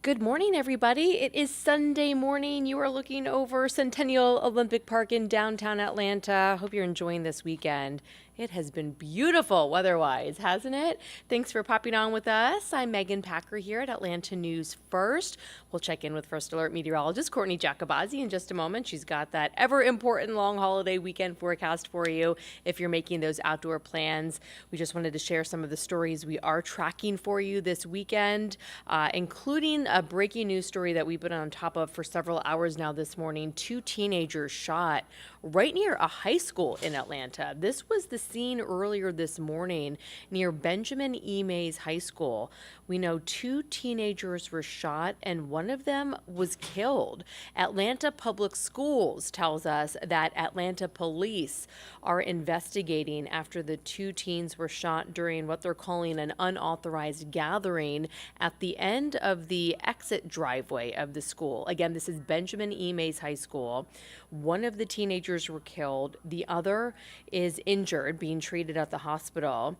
Good morning, everybody. It is Sunday morning. You are looking over Centennial Olympic Park in downtown Atlanta. Hope you're enjoying this weekend. It has been beautiful weather-wise, hasn't it? Thanks for popping on with us. I'm Megan Packer here at Atlanta News First. We'll check in with First Alert meteorologist Courtney Jacobazzi in just a moment. She's got that ever important long holiday weekend forecast for you if you're making those outdoor plans. We just wanted to share some of the stories we are tracking for you this weekend, including a breaking news story that we've been on top of for several hours now this morning. Two teenagers shot right near a high school in Atlanta. This was the scene earlier this morning near Benjamin E. Mays High School. We know two teenagers were shot and one of them was killed. Atlanta Public Schools tells us that Atlanta police are investigating after the two teens were shot during what they're calling an unauthorized gathering at the end of the exit driveway of the school. Again, this is Benjamin E. Mays High School. One of the teenagers were killed. The other is injured, being treated at the hospital.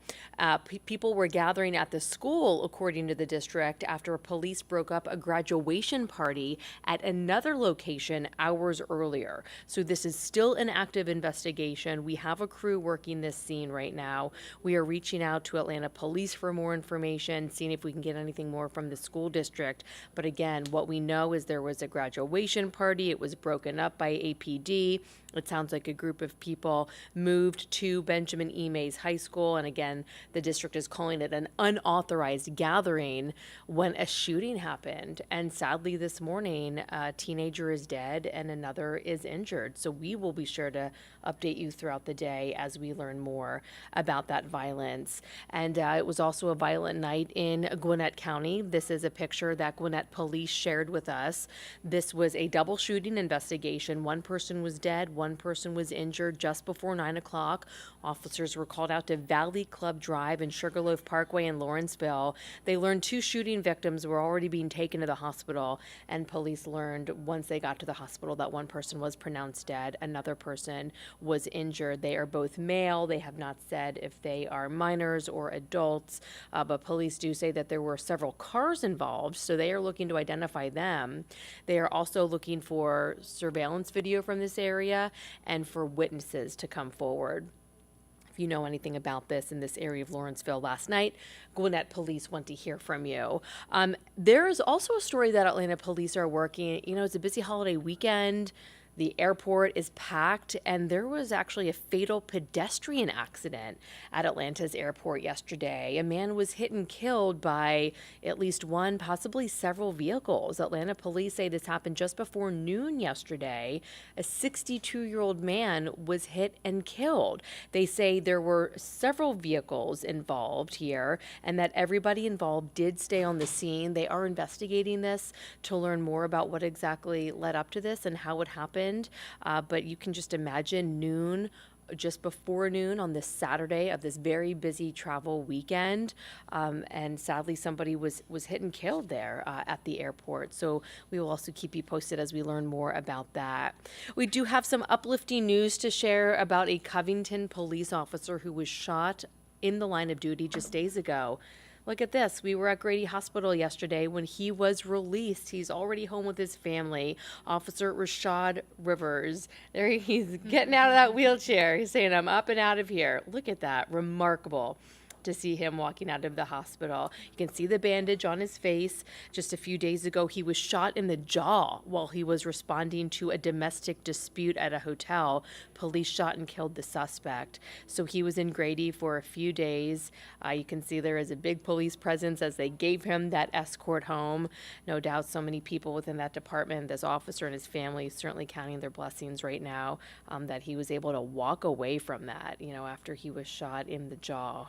People were gathering at the school, according to the district, after police broke up a graduation party at another location hours earlier. So this is still an active investigation. We have a crew working this scene right now. We are reaching out to Atlanta police for more information, seeing if we can get anything more from the school district. But again, what we know is there was a graduation party. It was broken up by APD. It sounds like a group of people moved to Benjamin E. Mays High School. And again, the district is calling it an unauthorized gathering when a shooting happened. And sadly, this morning, a teenager is dead and another is injured. So we will be sure to update you throughout the day as we learn more about that violence. And it was also a violent night in Gwinnett County. This is a picture that Gwinnett police shared with us. This was a double shooting investigation. One person was dead, one person was injured just before 9 o'clock. Officers were called out to Valley Club Drive and Sugarloaf Parkway in Lawrenceville. They learned two shooting victims were already being taken to the hospital, and police learned once they got to the hospital that one person was pronounced dead, another person was injured. They are both male. They have not said if they are minors or adults, but police do say that there were several cars involved, so they are looking to identify them. They are also looking for surveillance video from this area and for witnesses to come forward. If you know anything about this in this area of Lawrenceville last night, Gwinnett police want to hear from you. There is also a story that Atlanta police are working. You know, it's a busy holiday weekend. The airport is packed, and there was actually a fatal pedestrian accident at Atlanta's airport yesterday. A man was hit and killed by at least one, possibly several vehicles. Atlanta police say this happened just before noon yesterday. A 62-year-old man was hit and killed. They say there were several vehicles involved here and that everybody involved did stay on the scene. They are investigating this to learn more about what exactly led up to this and how it happened. But you can just imagine noon, just before noon on this Saturday of this very busy travel weekend. And sadly, somebody was hit and killed there at the airport. So we will also keep you posted as we learn more about that. We do have some uplifting news to share about a Covington police officer who was shot in the line of duty just days ago. Look at this. We were at Grady Hospital yesterday when he was released. He's already home with his family. Officer Rashad Rivers. There he's getting out of that wheelchair. He's saying, I'm up and out of here. Look at that. Remarkable to see him walking out of the hospital. You can see the bandage on his face. Just a few days ago, he was shot in the jaw while he was responding to a domestic dispute at a hotel. Police shot and killed the suspect. So he was in Grady for a few days. You can see there is a big police presence as they gave him that escort home. No doubt so many people within that department, this officer and his family, certainly counting their blessings right now that he was able to walk away from that, after he was shot in the jaw.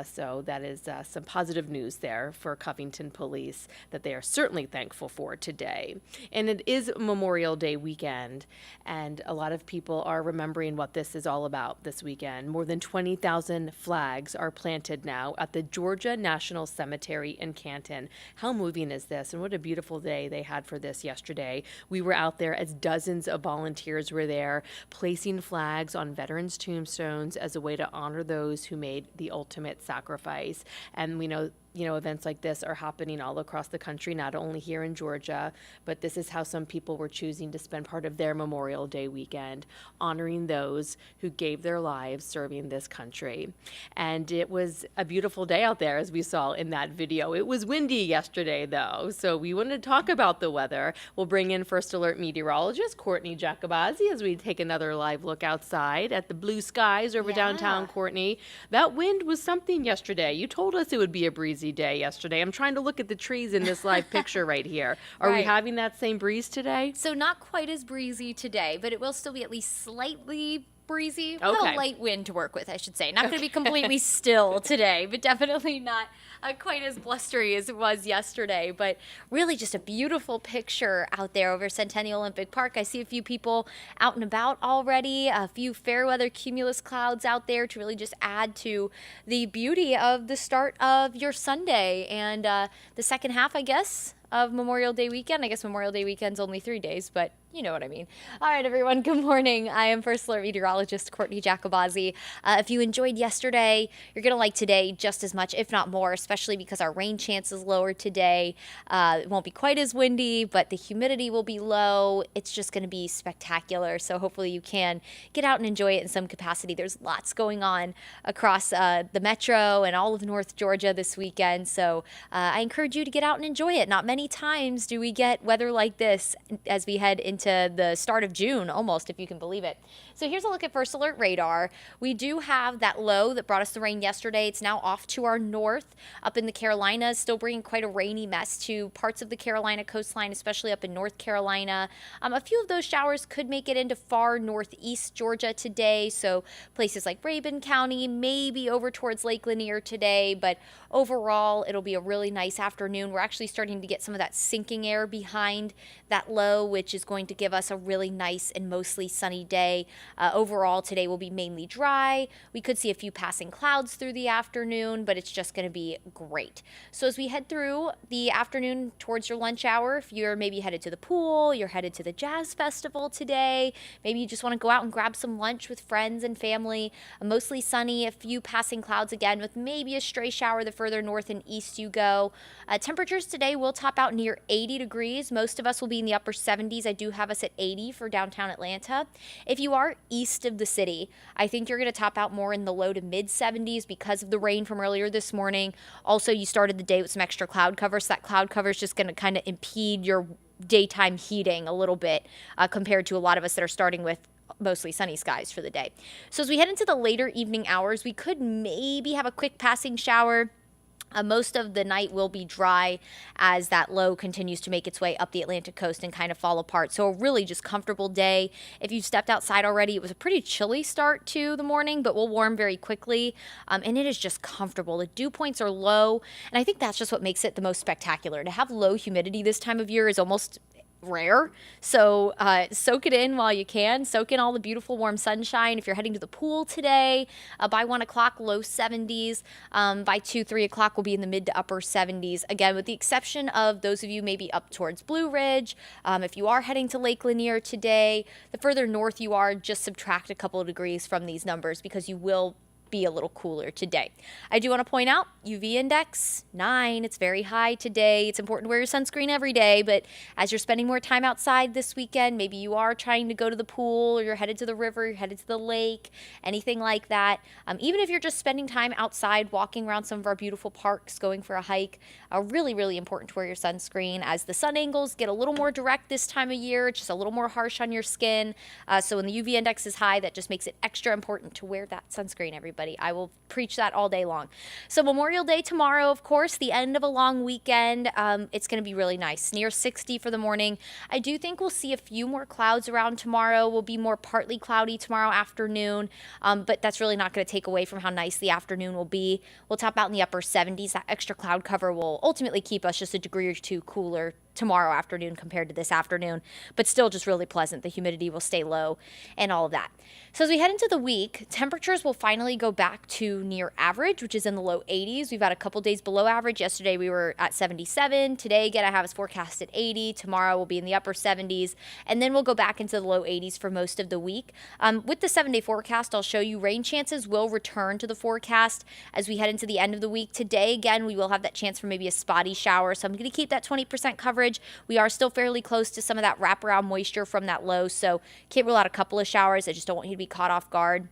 So that is some positive news there for Covington Police that they are certainly thankful for today. And it is Memorial Day weekend, and a lot of people are remembering what this is all about this weekend. More than 20,000 flags are planted now at the Georgia National Cemetery in Canton. How moving is this? And what a beautiful day they had for this yesterday. We were out there as dozens of volunteers were there placing flags on veterans' tombstones as a way to honor those who made the ultimate sacrifice. And we know events like this are happening all across the country, not only here in Georgia, but this is how some people were choosing to spend part of their Memorial Day weekend, honoring those who gave their lives serving this country. And it was a beautiful day out there, as we saw in that video. It was windy yesterday, though, so we wanted to talk about the weather. We'll bring in First Alert meteorologist Courtney Jacobazzi as we take another live look outside at the blue skies over downtown. Courtney, that wind was something yesterday. You told us it would be a breezy day yesterday. I'm trying to look at the trees in this live picture right here. Are we having that same breeze today? So not quite as breezy today, but it will still be at least slightly breezy. A little light wind to work with, I should say. Not going to be completely still today, but definitely not quite as blustery as it was yesterday. But really just a beautiful picture out there over Centennial Olympic Park. I see a few people out and about already, a few fair weather cumulus clouds out there to really just add to the beauty of the start of your Sunday and the second half, I guess, of Memorial Day weekend. I guess Memorial Day weekend's only 3 days, but you know what I mean. All right, everyone, good morning. I am First Alert meteorologist Courtney Jacobazzi. If you enjoyed yesterday, you're going to like today just as much, if not more, especially because our rain chance is lower today. It won't be quite as windy, but the humidity will be low. It's just going to be spectacular, so hopefully you can get out and enjoy it in some capacity. There's lots going on across the metro and all of North Georgia this weekend, so I encourage you to get out and enjoy it. Not many times do we get weather like this as we head into the start of June, almost, if you can believe it. So here's a look at First Alert radar. We do have that low that brought us the rain yesterday. It's now off to our north, up in the Carolinas, still bringing quite a rainy mess to parts of the Carolina coastline, especially up in North Carolina. A few of those showers could make it into far northeast Georgia today, so places like Rabun County, maybe over towards Lake Lanier today, but overall, it'll be a really nice afternoon. We're actually starting to get some of that sinking air behind that low, which is going to give us a really nice and mostly sunny day. Overall, today will be mainly dry. We could see a few passing clouds through the afternoon, but it's just going to be great. So as we head through the afternoon towards your lunch hour, if you're maybe headed to the pool, you're headed to the jazz festival today, maybe you just want to go out and grab some lunch with friends and family, mostly sunny, a few passing clouds again with maybe a stray shower the further north and east you go. Temperatures today will top out near 80 degrees. Most of us will be in the upper 70s. I do have us at 80 for downtown Atlanta. If you are east of the city, I think you're going to top out more in the low to mid 70s because of the rain from earlier this morning. Also, you started the day with some extra cloud cover, so that cloud cover is just going to kind of impede your daytime heating a little bit compared to a lot of us that are starting with mostly sunny skies for the day. So as we head into the later evening hours, we could maybe have a quick passing shower. Most of the night will be dry as that low continues to make its way up the Atlantic coast and kind of fall apart. So a really just comfortable day. If you've stepped outside already, it was a pretty chilly start to the morning, but will warm very quickly. And it is just comfortable. The dew points are low. And I think that's just what makes it the most spectacular. To have low humidity this time of year is almost rare. So soak it in while you can. Soak in all the beautiful warm sunshine. If you're heading to the pool today, by 1 o'clock, low 70s. By 2, 3 o'clock, we'll be in the mid to upper 70s. Again, with the exception of those of you maybe up towards Blue Ridge. If you are heading to Lake Lanier today, the further north you are, just subtract a couple of degrees from these numbers because you will be a little cooler today. I do want to point out UV index 9. It's very high today. It's important to wear your sunscreen every day, but as you're spending more time outside this weekend, maybe you are trying to go to the pool or you're headed to the river, you're headed to the lake, anything like that. Even if you're just spending time outside walking around some of our beautiful parks, going for a hike, really, really important to wear your sunscreen as the sun angles get a little more direct this time of year. It's just a little more harsh on your skin. So when the UV index is high, that just makes it extra important to wear that sunscreen, everybody. I will preach that all day long. So Memorial Day tomorrow, of course, the end of a long weekend. It's going to be really nice. Near 60 for the morning. I do think we'll see a few more clouds around tomorrow. We'll be more partly cloudy tomorrow afternoon, but that's really not going to take away from how nice the afternoon will be. We'll top out in the upper 70s. That extra cloud cover will ultimately keep us just a degree or two cooler tomorrow afternoon compared to this afternoon, but still just really pleasant. The humidity will stay low and all of that. So as we head into the week, temperatures will finally go back to near average, which is in the low 80s. We've had a couple days below average. Yesterday we were at 77. Today, again, I have us forecast at 80. Tomorrow we'll be in the upper 70s. And then we'll go back into the low 80s for most of the week. With the 7-day forecast, I'll show you rain chances will return to the forecast as we head into the end of the week. Today, again, we will have that chance for maybe a spotty shower. So I'm going to keep that 20% coverage. We are still fairly close to some of that wraparound moisture from that low. So can't rule out a couple of showers. I just don't want you to be caught off guard.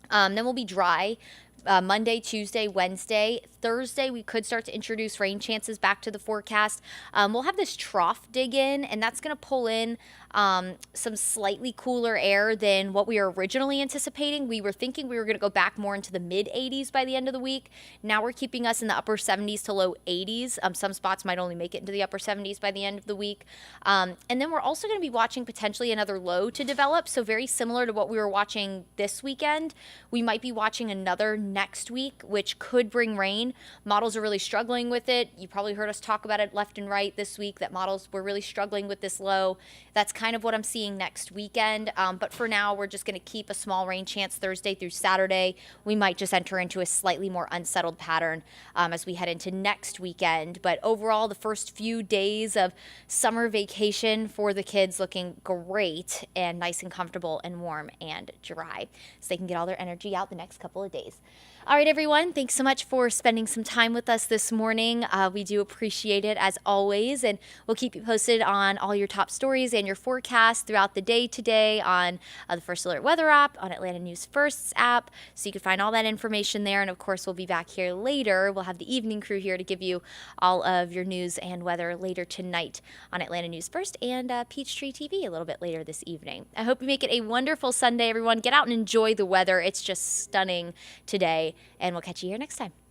Then we'll be dry. Monday, Tuesday, Wednesday. Thursday, we could start to introduce rain chances back to the forecast. We'll have this trough dig in, and that's going to pull in some slightly cooler air than what we were originally anticipating. We were thinking we were going to go back more into the mid 80s by the end of the week. Now we're keeping us in the upper 70s to low 80s. Some spots might only make it into the upper 70s by the end of the week. And then we're also going to be watching potentially another low to develop. So very similar to what we were watching this weekend, we might be watching another next week, which could bring rain. Models are really struggling with it. You probably heard us talk about it left and right this week, that models were really struggling with this low. That's kind of what I'm seeing next weekend. But for now, we're just going to keep a small rain chance Thursday through Saturday. We might just enter into a slightly more unsettled pattern as we head into next weekend. But overall, the first few days of summer vacation for the kids looking great and nice and comfortable and warm and dry, so they can get all their energy out the next couple of days. All right, everyone, thanks so much for spending some time with us this morning. We do appreciate it as always, and we'll keep you posted on all your top stories and your forecast throughout the day today on the First Alert Weather app, on Atlanta News First's app, so you can find all that information there. And of course, we'll be back here later. We'll have the evening crew here to give you all of your news and weather later tonight on Atlanta News First and Peachtree TV a little bit later this evening. I hope you make it a wonderful Sunday, everyone. Get out and enjoy the weather. It's just stunning today. And we'll catch you here next time.